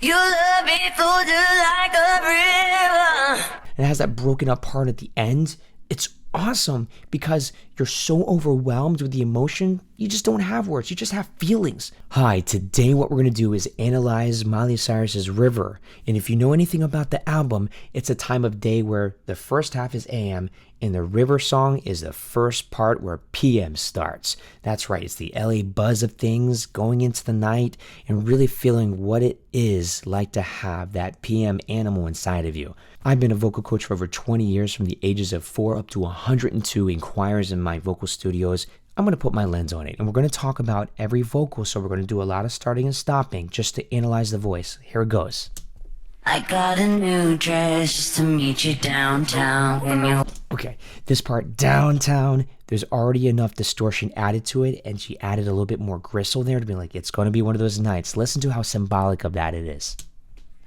You love me flow just like a river. And it has that broken up part at the end. It's awesome because you're so overwhelmed with the emotion, you just don't have words, you just have feelings. Hi, today what we're going to do is analyze Miley Cyrus's River. And if you know anything about the album, it's a time of day where the first half is AM and the River song is the first part where PM starts. That's right, it's the LA buzz of things going into the night and really feeling what it is like to have that PM animal inside of you. I've been a vocal coach for over 20 years, from the ages of 4 up to 102 inquires in my vocal studios. I'm going to put my lens on it, and we're going to talk about every vocal, so we're going to do a lot of starting and stopping just to analyze the voice. Here it goes. I got a new dress just to meet you downtown when you... Okay, this part, downtown, there's already enough distortion added to it, and she added a little bit more gristle there to be like, it's going to be one of those nights. Listen to how symbolic of that it is.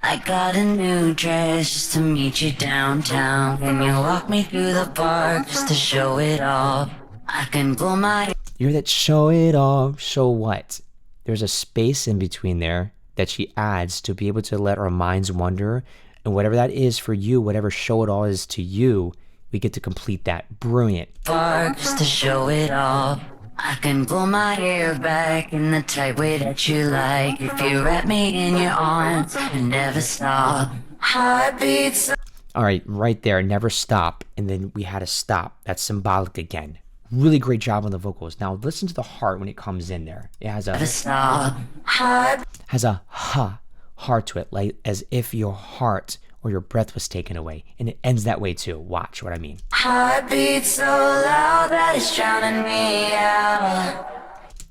I got a new dress just to meet you downtown when you walk me through the park just to show it off. I can blow my... You hear that? Show it off. Show what? There's a space in between there that she adds to be able to let our minds wander, and whatever that is for you, whatever show it all is to you, we get to complete that. Brilliant. Park just to show it off. I can pull my hair back in the tight way that you like. If you wrap me in your arms and never stop. Heartbeats. All right, right there, never stop. And then we had a stop. That's symbolic again. Really great job on the vocals. Now listen to the heart when it comes in there. It has a Stop. has a ha heart to it, like as if your heart or your breath was taken away. And it ends that way too. Watch what I mean. Heartbeat so loud that it's drowning me out.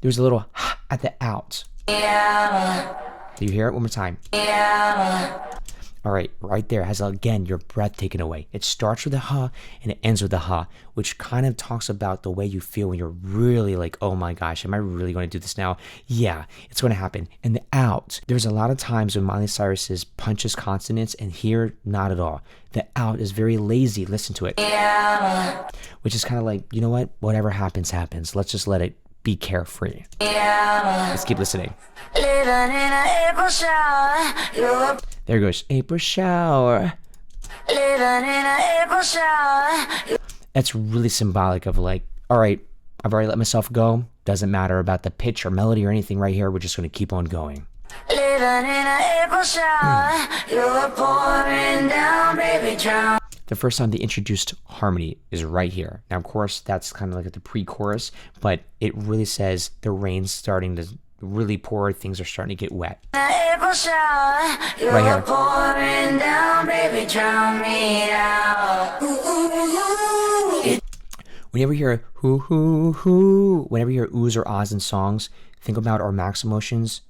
There's a little ha at the out. Yeah. Do you hear it? One more time. Yeah. All right, right there has, again, your breath taken away. It starts with a ha and it ends with a ha, which kind of talks about the way you feel when you're really like, oh my gosh, am I really going to do this now? Yeah, it's going to happen. And the out, there's a lot of times when Miley Cyrus punches consonants, and here, not at all. The out is very lazy. Listen to it. Yeah. Which is kind of like, you know what? Whatever happens, happens. Let's just let it be carefree. Yeah. Let's keep listening. Living in an April shower. You're There goes April shower. living in an April shower. That's really symbolic of like, all right, I've already let myself go. Doesn't matter about the pitch or melody or anything right here. We're just going to keep on going. Living in an April shower. You're pouring down, baby, drown. The first time they introduced harmony is right here. Now, of course, that's kind of like at the pre-chorus, but it really says the rain's starting to really pour. Things are starting to get wet. April shower. You're Right here. pouring down, baby, drown me out. Whenever you hear hoo hoo hoo, whenever you hear oohs or ahs in songs, think about our max emotions.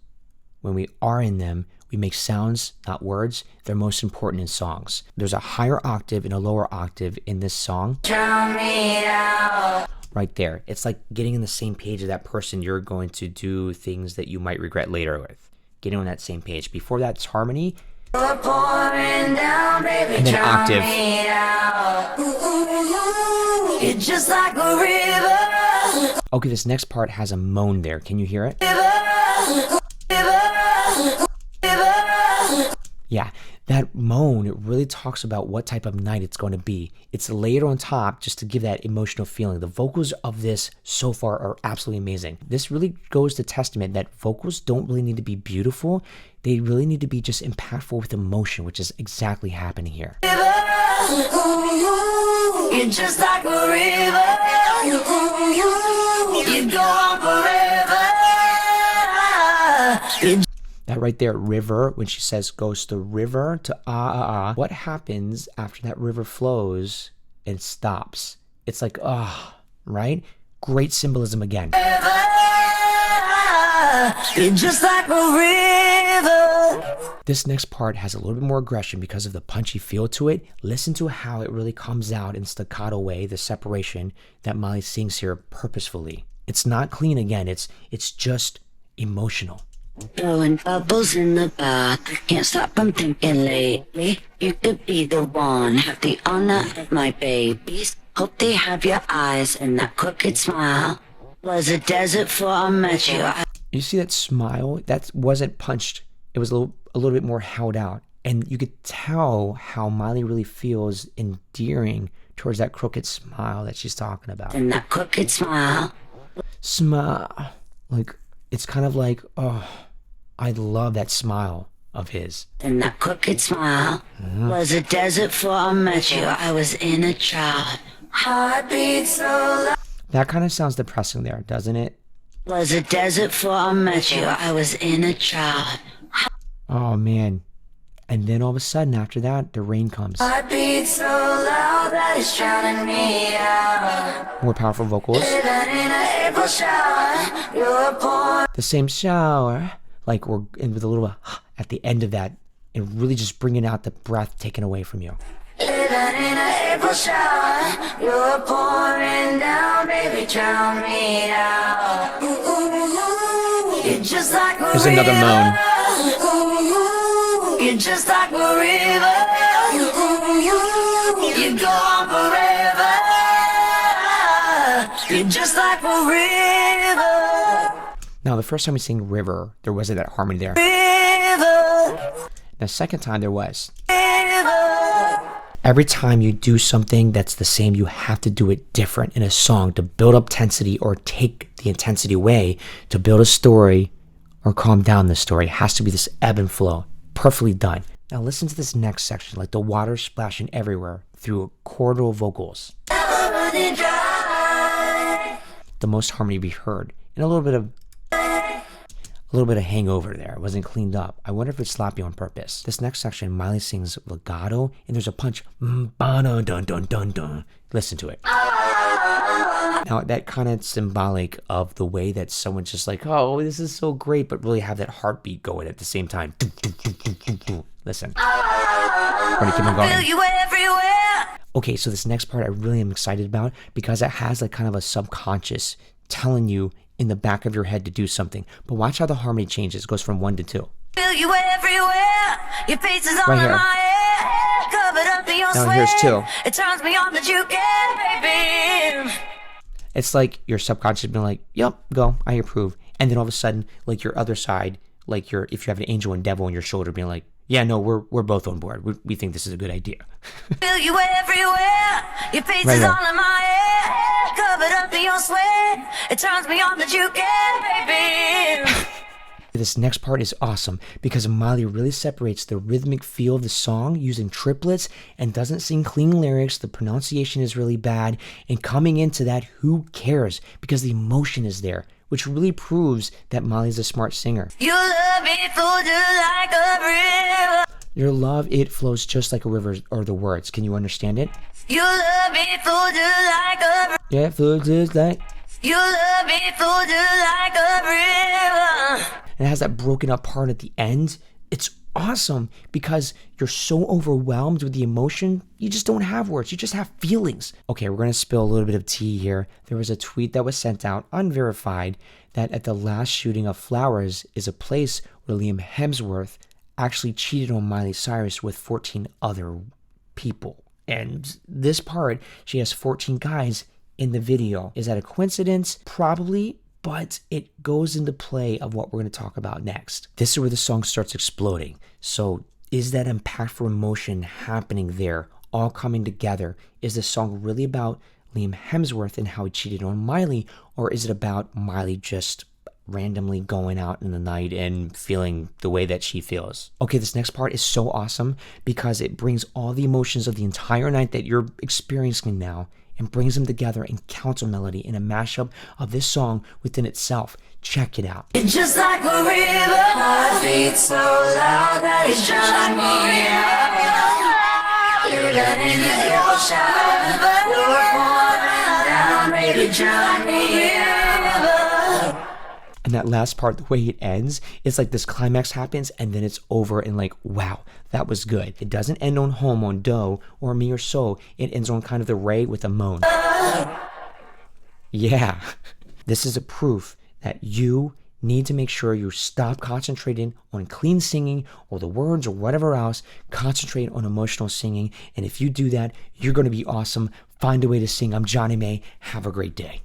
When we are in them, we make sounds, not words. They're most important in songs. There's a higher octave and a lower octave in this song. Drown me out. Right there. It's like getting in the same page of that person you're going to do things that you might regret later with. Getting on that same page. Before that, it's harmony. You're pouring down, baby, And then drown octave. me out. It's just like a river. Okay, this next part has a moan there. Can you hear it? Yeah, that moan, it really talks about what type of night it's going to be. It's layered on top just to give that emotional feeling. The vocals of this so far are absolutely amazing. This really goes to testament that vocals don't really need to be beautiful. They really need to be just impactful with emotion, which is exactly happening here. It's just like a river. You go on forever. That right there, river, when she says goes the river to ah, ah, ah, what happens after that river flows and stops? It's like, ah, right? Great symbolism again. It's just like a river. This next part has a little bit more aggression because of the punchy feel to it. Listen to how it really comes out in staccato way, the separation that Miley sings here purposefully. It's not clean again, it's just emotional. Blowing bubbles in the bath. Can't stop from thinking lately. You could be the one. Have the honor of my babies. Hope they have your eyes and that crooked smile. Was a desert before I met you. You see that smile? That wasn't punched. It was a little a little bit more held out. And you could tell how Miley really feels endearing towards that crooked smile that she's talking about. And that crooked smile. Smile. Like, it's kind of like, oh, I love that smile of his. And that crooked smile was a desert before I met you. I was in a drought. Heartbeat so loud. That kind of sounds depressing there, doesn't it? Was a desert before I met you. I was in a drought. Oh, man. And then all of a sudden, after that, the rain comes. Heartbeat so loud that it's drowning me out. More powerful vocals. Living in an April shower. You're born. The same shower. Like, we're in with a little at the end of that, and really just bringing out the breath taken away from you. Living in an April shower. You're pouring down, baby, drown me out. You're just like a There's another moan. You're just like a river. You go on forever. You're just like a river. Now, the first time we sing River, there wasn't that harmony there. River. The second time there was. River. Every time you do something that's the same, you have to do it different in a song to build up intensity or take the intensity away to build a story or calm down the story. It has to be this ebb and flow. Perfectly done. Now listen to this next section, like the water splashing everywhere through chordal vocals. The most harmony we heard. And a little bit of hangover there. It wasn't cleaned up. I wonder if it's sloppy on purpose. This next section, Miley sings legato, and there's a punch. Dun dun dun dun. Listen to it. Now, that kind of symbolic of the way that someone's just like, oh, this is so great, but really have that heartbeat going at the same time. Listen. Ready, keep on going. Feel you everywhere. Okay, so this next part I really am excited about because it has like kind of a subconscious telling you in the back of your head to do something. But watch how the harmony changes. It goes from 1 to 2. Feel you everywhere. Your face is all Right in here. my hair. Covered up in your Now sweat. here's 2. It turns me on that you can, baby. It's like your subconscious being like, yep, go, I approve. And then all of a sudden, like your other side, like your, if you have an angel and devil on your shoulder being like, yeah, no, we're both on board. We think this is a good idea. Feel you everywhere. Your face Right is here. all in my hair. Covered up in your sweat. It turns me on that you can, baby. This next part is awesome because Miley really separates the rhythmic feel of the song using triplets and doesn't sing clean lyrics. The pronunciation is really bad. And coming into that, who cares? Because the emotion is there, which really proves that Miley's a smart singer. You love me flow just like a river. Your love, it flows just like a river, or the words. Can you understand it? You love me flow just like a river. Yeah, it flows just like. You love me flow just like a river. And it has that broken up part at the end. It's awesome because you're so overwhelmed with the emotion, you just don't have words. You just have feelings. Okay, we're going to spill a little bit of tea here. There was a tweet that was sent out, unverified, that at the last shooting of Flowers is a place where Liam Hemsworth actually cheated on Miley Cyrus with 14 other people. And this part, she has 14 guys in the video. Is that a coincidence? Probably. But it goes into play of what we're going to talk about next. This is where the song starts exploding. So is that impactful emotion happening there, all coming together? Is the song really about Liam Hemsworth and how he cheated on Miley? Or is it about Miley just randomly going out in the night and feeling the way that she feels? Okay, this next part is so awesome because it brings all the emotions of the entire night that you're experiencing now and brings them together in counter melody in a mashup of this song within itself. Check it out. It's just like a river. Heartbeat so loud that it's drowning me out. You're letting it go shine, but you're pouring down, baby, drown me out. And that last part, the way it ends, it's like this climax happens and then it's over and like, wow, that was good. It doesn't end on home, on do, or me or so. It ends on kind of the re with a moan. Yeah. This is a proof that you need to make sure you stop concentrating on clean singing or the words or whatever else. Concentrate on emotional singing. And if you do that, you're going to be awesome. Find a way to sing. I'm Johnny May. Have a great day.